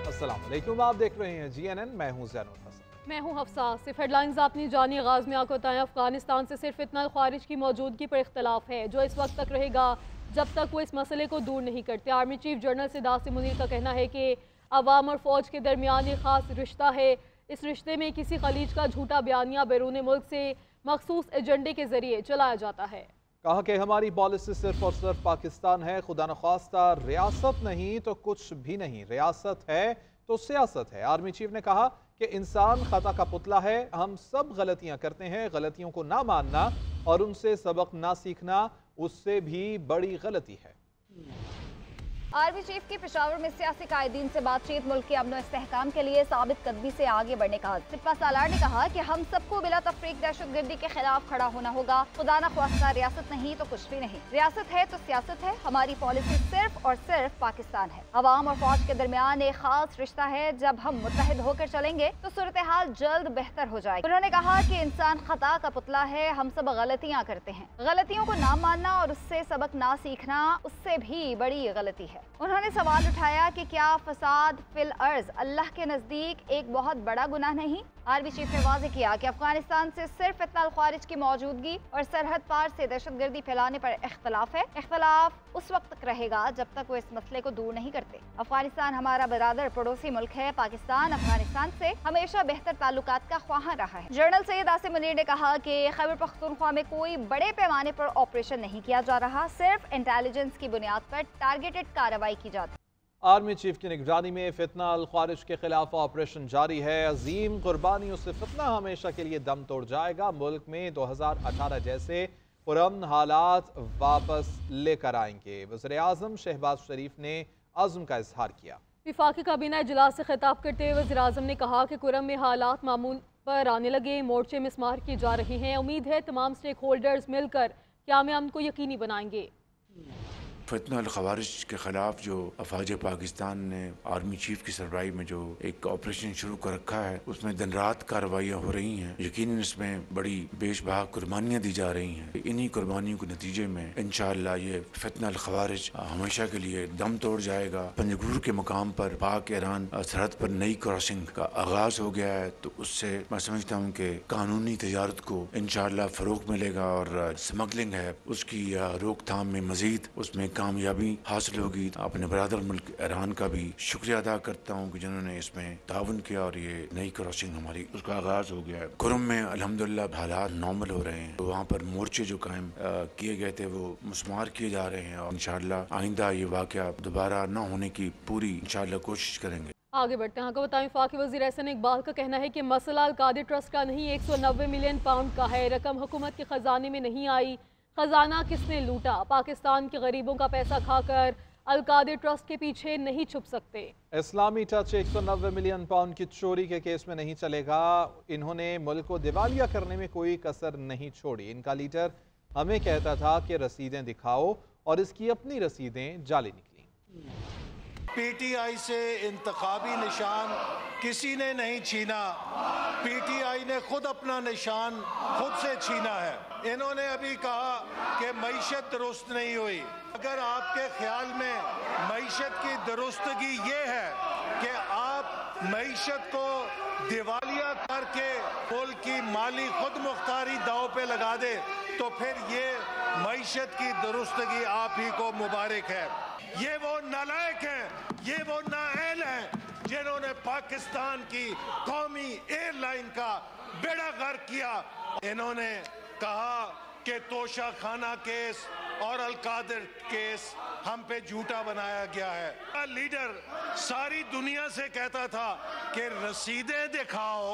अस्सलाम वालेकुम, आप देख रहे हैं GNN। मैं हूं ज़ैनुल हसन। मैं हूं हफ्सा। सिर्फ हेडलाइंस अपनी जानी आगाज में आपको बताएं। अफगानिस्तान से सिर्फ इतना ख्वारिज की मौजूदगी पर इख्तलाफ है जो इस वक्त तक रहेगा जब तक वो इस मसले को दूर नहीं करते। आर्मी चीफ जनरल सिदासी मुनीर का कहना है कि अवाम और फौज के दरमियान एक खास रिश्ता है। इस रिश्ते में किसी खलीज का झूठा बयानिया बैरून मुल्क से मखसूस एजेंडे के जरिए चलाया जाता है। कहा कि हमारी पॉलिसी सिर्फ और सिर्फ पाकिस्तान है, खुदा न ख्वास्ता रियासत नहीं तो कुछ भी नहीं, रियासत है तो सियासत है। आर्मी चीफ ने कहा कि इंसान खता का पुतला है, हम सब गलतियां करते हैं, गलतियों को ना मानना और उनसे सबक ना सीखना उससे भी बड़ी गलती है। आर्मी चीफ की पेशावर में सियासी कायदीन से बातचीत मुल्क के अमन इस्तेहकाम के लिए साबित कदमी से आगे बढ़ने का। सिपा सालार ने कहा कि हम सबको बिला तफरीक दहशतगर्दी के खिलाफ खड़ा होना होगा। खुदा न ख्वास्ता रियासत नहीं तो कुछ भी नहीं, रियासत है तो सियासत है। हमारी पॉलिसी सिर्फ और सिर्फ पाकिस्तान है। अवाम और फौज के दरमियान एक खास रिश्ता है। जब हम मुत्तहिद होकर चलेंगे तो सूरत हाल जल्द बेहतर हो जाएगी। उन्होंने कहा कि इंसान खता का पुतला है, हम सब गलतियाँ करते हैं। गलतियों को ना मानना और उससे सबक ना सीखना उससे भी बड़ी गलती है। उन्होंने सवाल उठाया कि क्या फसाद फिल अर्ज अल्लाह के नज़दीक एक बहुत बड़ा गुनाह नहीं। आर्मी चीफ ने वाज़ेह किया कि अफगानिस्तान से सिर्फ इत्तल ख्वारिज की मौजूदगी और सरहद पार से दहशतगर्दी फैलाने पर इख्तलाफ है। इख्तलाफ उस वक्त तक रहेगा जब तक वो इस मसले को दूर नहीं करते। अफगानिस्तान हमारा बरादर पड़ोसी मुल्क है। पाकिस्तान अफगानिस्तान से हमेशा बेहतर ताल्लुकात का ख्वाहां रहा है। जनरल सैयद आसिम मुनीर ने कहा कि खैबर पख्तूनख्वा में कोई बड़े पैमाने पर ऑपरेशन नहीं किया जा रहा, सिर्फ इंटेलिजेंस की बुनियाद पर टारगेटेड कार्रवाई की जाती। आर्मी चीफ की निगरानी में फितना अल ख्वारिज के खिलाफ ऑपरेशन जारी है। अजीम कुर्बानियों से फितना हमेशा के लिए दम तोड़ जाएगा। मुल्क में 2018 जैसे पुरअमन हालात वापस लेकर आएंगे। वज़ीर आज़म शहबाज शरीफ ने अज़्म का इजहार किया। विफाकी काबीना इजलास से खिताब करते हुए वज़ीर आज़म ने कहा कि कुरम में हालात मामूल पर आने लगे, मोर्चे मिसमार किए जा रहे हैं। उम्मीद है तमाम स्टेक होल्डर्स मिलकर क़याम अमन को यकीनी बनाएंगे। फितना अल ख़वारिज के ख़िलाफ़ जो अफवाज पाकिस्तान ने आर्मी चीफ की सरबराही में जो एक ऑपरेशन शुरू कर रखा है उसमें दिन रात कार्रवाइयाँ हो रही हैं। यकीनन इसमें बड़ी बेशबहा कुर्बानियाँ दी जा रही हैं। इन्हीं कुर्बानियों के नतीजे में इंशाअल्लाह ये फितना अल ख़वारिज हमेशा के लिए दम तोड़ जाएगा। पंजगुर के मुकाम पर पाक ईरान सरहद पर नई क्रॉसिंग का आगाज़ हो गया है, तो उससे मैं समझता हूँ कि कानूनी तजारत को इंशाअल्लाह फ़रोग़ मिलेगा और स्मगलिंग है उसकी रोकथाम में मज़ीद उसमें कामयाबी हासिल होगी। अपने बरादर मुल्क ईरान का भी शुक्रिया अदा करता हूँ कि जिन्होंने इसमें ताउन किया और ये नई क्रॉसिंग हमारी उसका आगाज हो गया है। कुरम में अल्हम्दुलिल्लाह हालात नॉर्मल हो रहे हैं। तो वहाँ पर मोर्चे जो कायम किए गए थे वो मुस्मार किए जा रहे हैं और इंशाअल्लाह आइंदा ये वाक़या दोबारा न होने की पूरी इंशाअल्लाह कोशिश करेंगे। आगे बढ़ते हैं। आपको बताएं वफाकी वज़ीर एहसन इकबाल का कहना है कि मसला अल-कादिर ट्रस्ट का नहीं 190 मिलियन पाउंड का है। रकम हुकूमत के खजाने में नहीं आई, खजाना किसने लूटा। पाकिस्तान के गरीबों का पैसा खाकर अल-कादिर ट्रस्ट के पीछे नहीं छुप सकते। इस्लामी टच 190 मिलियन पाउंड की चोरी के केस में नहीं चलेगा। इन्होंने मुल्क को दिवालिया करने में कोई कसर नहीं छोड़ी। इनका लीडर हमें कहता था कि रसीदें दिखाओ और इसकी अपनी रसीदें जाली निकली। पीटीआई से इंतखाबी निशान किसी ने नहीं छीना, पीटीआई ने खुद अपना निशान खुद से छीना है। इन्होंने अभी कहा कि मईशत दुरुस्त नहीं हुई। अगर आपके ख्याल में मईशत की दुरुस्तगी ये है कि आप मईशत को दिवालिया करके मुल्क की माली खुद मुख्तारी दाव पे लगा दे तो फिर ये मईशत की दुरुस्तगी आप ही को मुबारक है। ये वो नालायक हैं, ये वो नाअहल हैं जिन्होंने पाकिस्तान की कौमी एयरलाइन का बेड़ा गर्क किया। इन्होंने कहा कि तोशा खाना केस और अल-कादिर केस हम पे झूठा बनाया गया है। लीडर सारी दुनिया से कहता था कि रसीदें दिखाओ।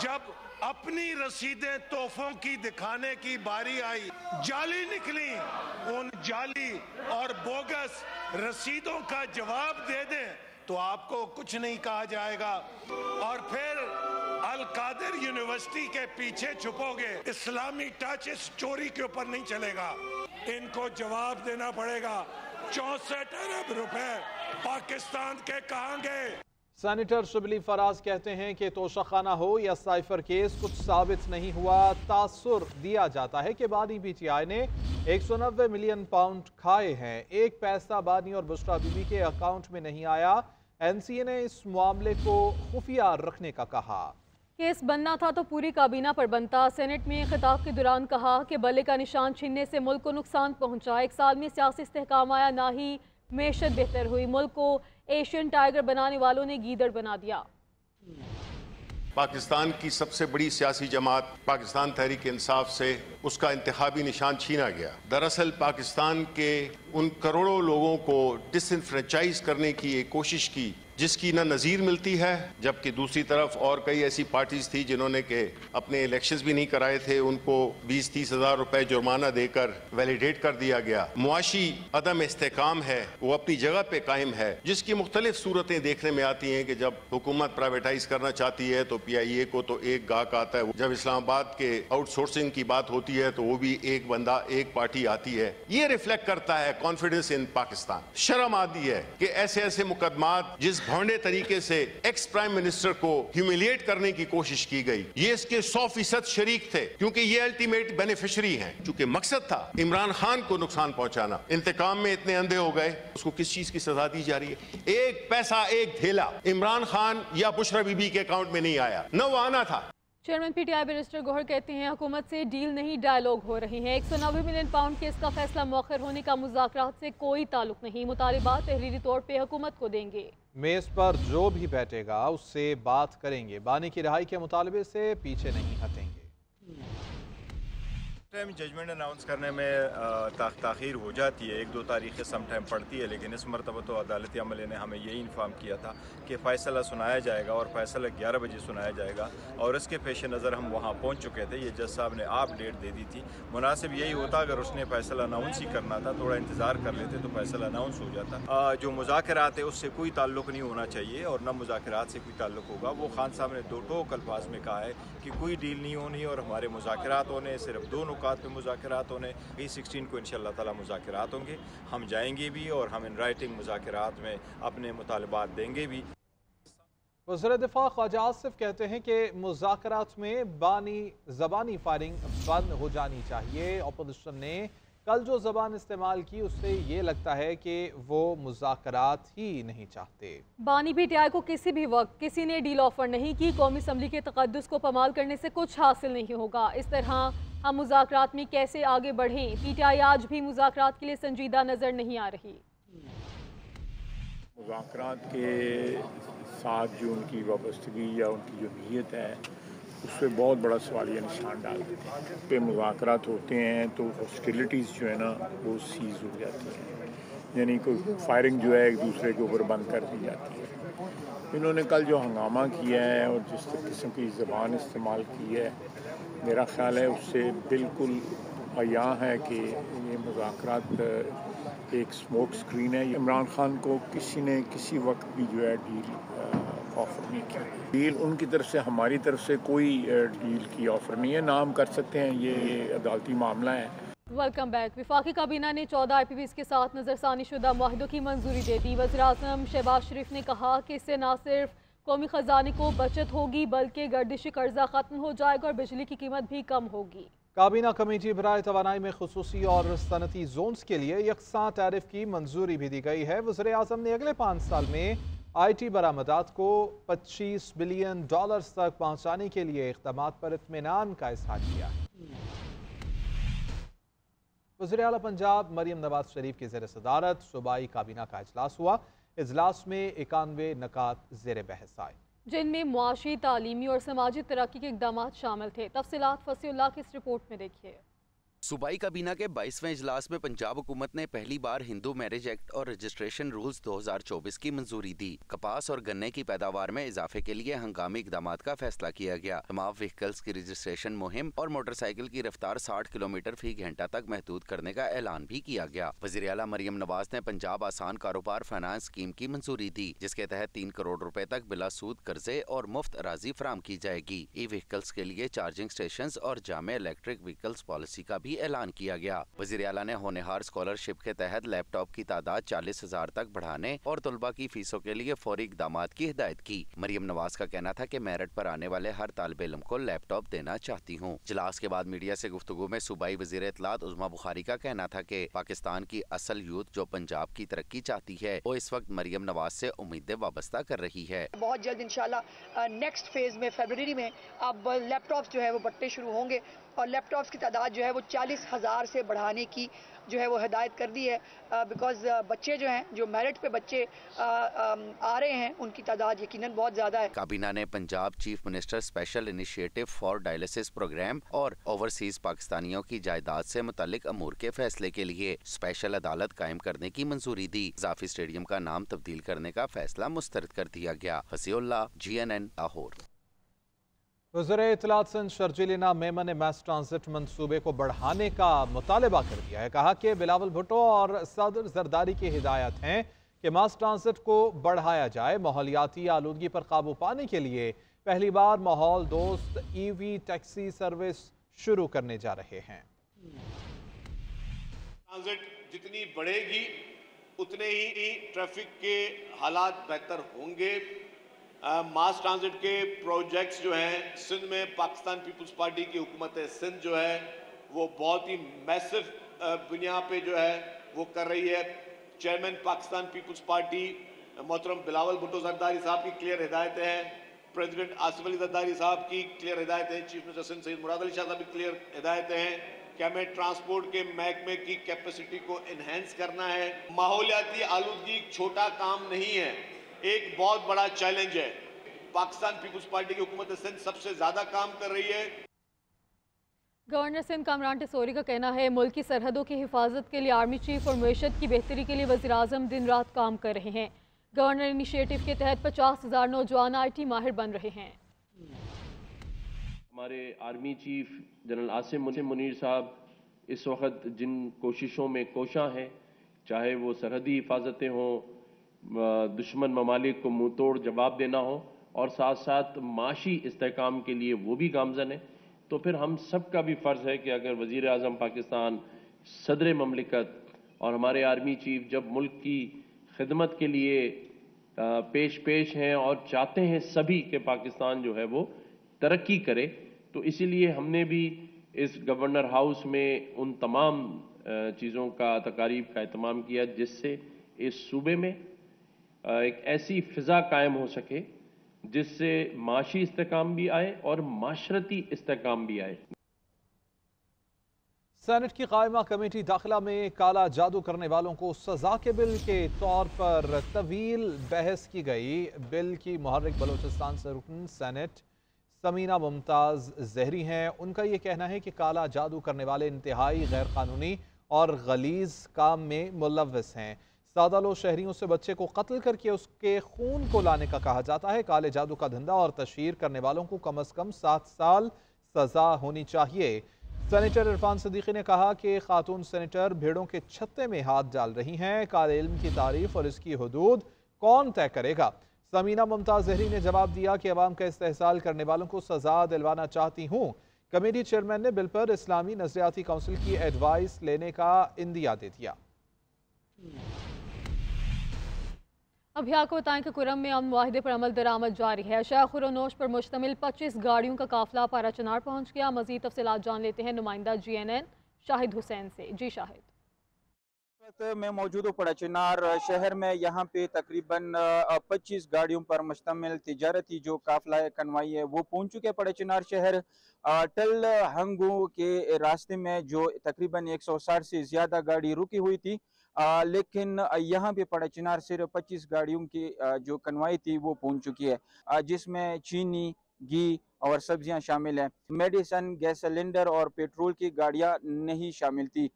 जब अपनी रसीदें तोहफों की दिखाने की बारी आई, जाली निकली। उन जाली और बोगस रसीदों का जवाब दे दें तो आपको कुछ नहीं कहा जाएगा और फिर अल-कादिर यूनिवर्सिटी के पीछे छुपोगे। इस्लामी टच इस चोरी के ऊपर नहीं चलेगा। इनको जवाब देना पड़ेगा। 64 अरब रुपए पाकिस्तान के कहाँ गए। सेनेटर शिबली फराज कहते हैं कि तोशाखाना हो या साइफर केस कुछ साबित नहीं हुआ। तासुर दिया जाता है कि बानी पीटीआई ने 190 मिलियन पाउंड खाए हैं। एक पैसा बानी और बुशरा बीबी के अकाउंट में नहीं आया। एनसीए ने इस मामले को खुफिया रखने का कहा। केस बनना था तो पूरी काबीना पर बनता। सेनेट में खिताब के दौरान कहा कि बल्ले का निशान छीनने से मुल्क को नुकसान पहुंचा। 1 साल में सियासी इस्तेहकाम आया, ना ही मैशत बेहतर हुई। मुल्क को एशियन टाइगर बनाने वालों ने गीदड़ बना दिया। पाकिस्तान की सबसे बड़ी सियासी जमात पाकिस्तान तहरीक इंसाफ से उसका इंतखाबी निशान छीना गया। दरअसल पाकिस्तान के उन करोड़ों लोगों को डिसइंफ्रेंचाइज करने की एक कोशिश की जिसकी ना नज़ीर मिलती है, जबकि दूसरी तरफ और कई ऐसी पार्टीज थी जिन्होंने के अपने इलेक्शंस भी नहीं कराए थे, उनको 20-30 हज़ार रुपए जुर्माना देकर वैलिडेट कर दिया गया। मुआशी अदम इस्तेहकाम है, वो अपनी जगह पे कायम है, जिसकी मुख्तलिफ सूरतें देखने में आती हैं कि जब हुकूमत प्राइवेटाइज करना चाहती है तो PIA को तो एक गाहक आता है, जब इस्लामाबाद के आउटसोर्सिंग की बात होती है तो वो भी एक बंदा एक पार्टी आती है। ये रिफ्लेक्ट करता है कॉन्फिडेंस इन पाकिस्तान। शर्म आती है कि ऐसे ऐसे मुकदमात जिस भौंडे तरीके से एक्स प्राइम मिनिस्टर को ह्यूमिलिएट करने की कोशिश की गई, ये इसके 100% शरीक थे, क्योंकि ये अल्टीमेट बेनिफिशियरी हैं। चूंकि मकसद था इमरान खान को नुकसान पहुंचाना, इंतकाम में इतने अंधे हो गए। उसको किस चीज की सजा दी जा रही है? एक पैसा एक धेला इमरान खान या बुशरा बीबी के अकाउंट में नहीं आया, न वो आना था। चेयरमैन PTI बैरिस्टर गौहर कहते हैं हुकूमत से डील नहीं डायलॉग हो रही है। 190 मिलियन पाउंड केस का फैसला मौखर होने का मुज़ाकरात से कोई ताल्लुक नहीं। मुतालिबात तहरीरी तौर पे हुकूमत को देंगे। मेज पर जो भी बैठेगा उससे बात करेंगे। बानी की रिहाई के मुतालबे से पीछे नहीं हटेंगे। टाइम जजमेंट अनाउंस करने में ताख़ीर हो जाती है, 1-2 तारीखें सम टाइम पड़ती है, लेकिन इस मरतबा तो अदालती अमले ने हमें यही इन्फॉर्म किया था कि फ़ैसला सुनाया जाएगा और फ़ैसला 11 बजे सुनाया जाएगा। और इसके पेश नज़र हम वहाँ पहुँच चुके थे। ये जज साहब ने आप डेट दे दी थी। मुनासिब यही होता अगर उसने फ़ैसला अनाउंस ही करना था, थोड़ा इंतज़ार कर लेते तो फ़ैसला अनाउंस हो जाता। जो मुज़ाकरात है उससे कोई ताल्लुक नहीं होना चाहिए और न मुज़ाकरात से कोई ताल्लुक होगा। वो खान साहब ने 2 टोक अल्फाज में कहा है कि कोई डील नहीं होनी और हमारे मुज़ाकरात होने, सिर्फ 2 नुकात पे मुज़ाकरात होने। 16 को इंशाअल्लाह ताला मुज़ाकरात होंगे, हम जाएंगे भी और हम इन राइटिंग मुज़ाकरात में अपने मुतालबात देंगे भी। वज़ीर दिफा ख्वाजा आसिफ कहते हैं कि मुज़ाकरात में बानी ज़बानी फायरिंग बंद हो जानी चाहिए। अपोजिशन ने कल जो ज़बान इस्तेमाल की उससे ये लगता है कि वो मुज़ाकरात ही नहीं चाहते। बानी PTI को किसी भी वक्त किसी ने डील ऑफर नहीं की। कौमी असम्बली के तक़द्दुस को पमाल करने से कुछ हासिल नहीं होगा। इस तरह हम मुज़ाकरात में कैसे आगे बढ़ें? PTI आज भी मुज़ाकरात के लिए संजीदा नज़र नहीं आ रही। मुज़ाकरात के साथ जो उनकी वाबस्तगी या उनकी जो नीयत है उस पर बहुत बड़ा सवालिया निशान डाल देते हैं। पे मुज़ाकरात होते हैं तो हॉस्टिलिटीज़ जो है ना वो सीज़ हो जाती हैं, यानी कोई फायरिंग जो है एक दूसरे के ऊपर बंद कर दी जाती है। इन्होंने कल जो हंगामा किया है और जिस किस्म की ज़बान इस्तेमाल की है, मेरा ख्याल है उससे बिल्कुल अयां है कि ये मुज़ाकरात एक स्मोक स्क्रीन है। इमरान खान को किसी ने किसी वक्त भी जो है डील ऑफ़र नहीं की। डील उनकी तरफ से, हमारी तरफ से कोई डील की ऑफ़र नहीं है, ना हम कर सकते हैं, ये अदालती मामला है। Welcome back. वफाकी काबीना ने 14 IPVs के साथ नज़रसानी शुदा मुआहदों की मंजूरी दे दी। वज़ीर-ए-आज़म शहबाज शरीफ ने कहा कि इससे न सिर्फ कौमी ख़जाने को बचत होगी बल्कि गर्दिशी कर्जा ख़त्म हो जाएगा और बिजली की कीमत भी कम होगी। काबीना कमेटी बराए तवानाई में खुसूसी और सनती जोन्स के लिए यकसां टैरिफ की मंजूरी भी दी गई है। वज़ीर-ए-आज़म ने अगले 5 साल में IT बरामदात को $25 बिलियन तक पहुँचाने के लिए इक़दामात पर इत्मीनान का इज़हार किया है। वज़ीर आला पंजाब मरियम नवाज शरीफ की ज़ेर सदारत सूबाई काबीना का इजलास हुआ। इजलास में 91 नकात ज़ेर बहस आए, जिनमें मुआशी, तालीमी और समाजी तरक्की के इक़दाम शामिल थे। तफसीलात फसीउल्लाह की इस रिपोर्ट में देखिए। सूबाई काबीना के 22वें इजलास में पंजाब हुकूमत ने पहली बार हिंदू मैरिज एक्ट और रजिस्ट्रेशन रूल्स 2024 की मंजूरी दी। कपास और गन्ने की पैदावार में इजाफे के लिए हंगामी इक़दामात का फैसला किया गया। तमाम व्हीकल्स की रजिस्ट्रेशन मुहिम और मोटरसाइकिल की रफ्तार 60 किलोमीटर फी घंटा तक महदूद करने का ऐलान भी किया गया। वज़ीर आला मरियम नवाज ने पंजाब आसान कारोबार फाइनेंस स्कीम की मंजूरी दी, जिसके तहत 3 करोड़ रुपए तक बिला सूद कर्जे और मुफ्त अराजी फराम की जाएगी। ई व्हीकल्स के लिए चार्जिंग स्टेशन और जामे इलेक्ट्रिक व्हीकल्स पॉलिसी का भी भी ऐलान किया गया। वज़ीर आला ने होनहार स्कॉलरशिप के तहत लैपटॉप की तादाद 40,000 तक बढ़ाने और तलबा की फीसों के लिए फौरी इक़दामात की हिदायत की। मरियम नवाज का कहना था कि मेरिट पर आने वाले हर तालिब इल्म को लैपटॉप देना चाहती हूँ। इजलास के बाद मीडिया से गुफ्तगू में सूबाई वज़ीर इत्तलात उज़्मा बुखारी का कहना था कि पाकिस्तान की असल यूथ जो पंजाब की तरक्की चाहती है वो इस वक्त मरियम नवाज से उम्मीदें वाबस्ता कर रही है। बहुत जल्द इंशाल्लाह नेक्स्ट फेज में फरवरी में अब लैपटॉप्स जो है वो बंटने शुरू होंगे और लैपटॉप्स की तादाद जो है वो 40,000 से बढ़ाने की जो है वो हिदायत कर दी है, बिकॉज बच्चे जो हैं, जो मेरिट पे बच्चे आ रहे हैं, उनकी तादाद यकीनन बहुत ज़्यादा है। काबीना ने Punjab chief minister special initiative for dialysis programme और ओवरसीज पाकिस्तानियों की जायदाद से मुतालिक अमूर के फैसले के लिए स्पेशल अदालत कायम करने की मंजूरी दी। इजाफी स्टेडियम का नाम तब्दील करने का फैसला मुस्तरद कर दिया गया। हसीउल्लाह, GNN, लाहौर। वज़ीर इत्तलात सिंध शर्जील इनाम मेमन ने मैस ट्रांजिट मंसूबे को बढ़ाने का मुतालबा कर दिया है। कहा कि बिलावल भुट्टो और सदर जरदारी की हिदायत हैं कि मास ट्रांजिट को बढ़ाया जाए। माहौलियाती आलूदगी पर काबू पाने के लिए पहली बार माहौल दोस्त EV टैक्सी सर्विस शुरू करने जा रहे हैं। ट्रांजिट जितनी बढ़ेगी उतने ही ट्रैफिक के हालात बेहतर होंगे। मास ट्रांजिट के प्रोजेक्ट्स जो हैं सिंध में पाकिस्तान पीपल्स पार्टी की हुकूमत सिंध जो है वो बहुत ही मैसिव बुनियाद पे जो है वो कर रही है। चेयरमैन पाकिस्तान पीपल्स पार्टी मोहतरम बिलावल भुट्टो जरदारी साहब की क्लियर हिदायतें हैं, प्रेसिडेंट आसिफ अली जरदारी साहब की क्लियर हिदायतें हैं, चीफ मिनिस्टर सिंध सैयद मुराद अली शाह साहब की क्लियर हिदायतें हैं कि हमें ट्रांसपोर्ट के महकमे की कैपेसिटी को इन्हेंस करना है। माहौलियाती आलूदगी छोटा काम नहीं है, एक बहुत बड़ा चैलेंज है। पाकिस्तान पीपल्स पार्टी की हुकूमत सिंध सबसे ज्यादा काम कर रही है। गवर्नर सिंध कामरान टिसोरी का कहना है मुल्क की सरहदों की हिफाजत के लिए आर्मी चीफ और मईशत की बेहतरी के लिए वज़ीर आज़म दिन रात काम कर रहे हैं। गवर्नर इनिशिएटिव के तहत 50,000 नौजवान IT माहिर बन रहे हैं। हमारे army chief general Asim Munir साहब इस वक्त जिन कोशिशों में कोशा हैं, चाहे वो सरहदी हिफाजतें हों, दुश्मन ममालिक को मुंह तोड़ जवाब देना हो और साथ साथ माशी इस्तेहकाम के लिए वो भी गामजन है, तो फिर हम सब का भी फ़र्ज़ है कि अगर वज़ीर आज़म पाकिस्तान, सदर ममलिकत और हमारे आर्मी चीफ जब मुल्क की खिदमत के लिए पेश हैं और चाहते हैं सभी कि पाकिस्तान जो है वो तरक्की करे, तो इसीलिए हमने भी इस गवर्नर हाउस में उन तमाम चीज़ों का तकारीब का एहतमाम किया जिससे इस सूबे में एक ऐसी फ़िज़ा कायम हो सके जिससे माशी इस्तेहकाम भी आए और माशरती इस्तेहकाम भी आए। सेनेट की कायमा कमेटी दाखिला में काला जादू करने वालों को सजा के बिल के तौर पर तवील बहस की गई। बिल की मुहर्रिक बलोचिस्तान से रुकन सेनेट समीना मुमताज़ जहरी हैं। उनका ये कहना है कि काला जादू करने वाले इंतहाई गैर कानूनी और गलीज काम में मुलव्वस हैं। सादा लो शहरियों से बच्चे को कत्ल करके उसके खून को लाने का कहा जाता है। काले जादू का धंधा और तशहीर करने वालों को कम अज़ कम 7 साल सजा होनी चाहिए। सेनेटर इरफान सिद्दीकी ने कहा कि खातून सेनेटर भेड़ों के छत्ते में हाथ डाल रही हैं। काले इल्म की तारीफ और इसकी हदूद कौन तय करेगा? समीना मुमताज़ जहरी ने जवाब दिया कि अवाम का इस्तेहसाल करने वालों को सजा दिलवाना चाहती हूँ। कमेटी चेयरमैन ने बिल पर इस्लामी नजरियाती काउंसिल की एडवाइस लेने का इंदिया दे दिया। अभी आपको बताएं कि कुरम में अमन मुआहिदे पर अमल दरामद जारी है। शाखुरनोश पर मुश्तमिल 25 गाड़ियों का काफिला पारा चनार पहुँच गया। मजीद तफसीलात जान लेते हैं नुमाइंदा GNN शाहिद हुसैन से। जी शाहिद। मैं मौजूद हूँ पारा चनार शहर में। यहाँ पे तकरीबन 25 गाड़ियों पर मुश्तमिल तिजारती जो काफिला कन्वाई है वो पहुँच चुके पारा चनार शहर। टल हंगू के रास्ते में जो तकरीबन 160 से ज़्यादा गाड़ी रुकी हुई थी, लेकिन यहाँ पे पारा चनार सिर्फ 25 गाड़ियों की जो कन्वाई थी वो पहुँच चुकी है, जिसमें चीनी, घी और सब्जियां शामिल हैं। मेडिसन, गैस सिलेंडर और पेट्रोल की गाड़ियां नहीं शामिल थी।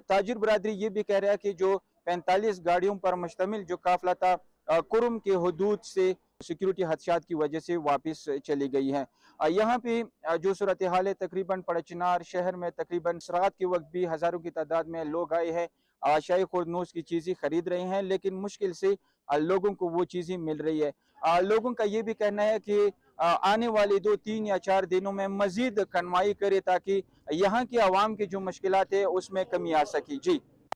ताजिर बरादरी ये भी कह रहा है कि जो 45 गाड़ियों पर मुश्तमिल जो काफिला था कुरम के हदूद से सिक्योरिटी हदशात की वजह से वापस चली गई है। यहाँ पे जो सूरत हाल है, तकरीबन पारा चनार शहर में तकरीबन रात के वक्त भी हज़ारों की तादाद में लोग आए हैं, शाही खुर्दनोश की चीज़ें खरीद रहे हैं, लेकिन मुश्किल से लोगों को वो चीज़ें मिल रही है। लोगों का ये भी कहना है कि आने वाले 2, 3 या 4 दिनों में मजीद कन्वाई करे ताकि यहाँ की आवाम की जो मुश्किलात है उसमें कमी आ सके। जी।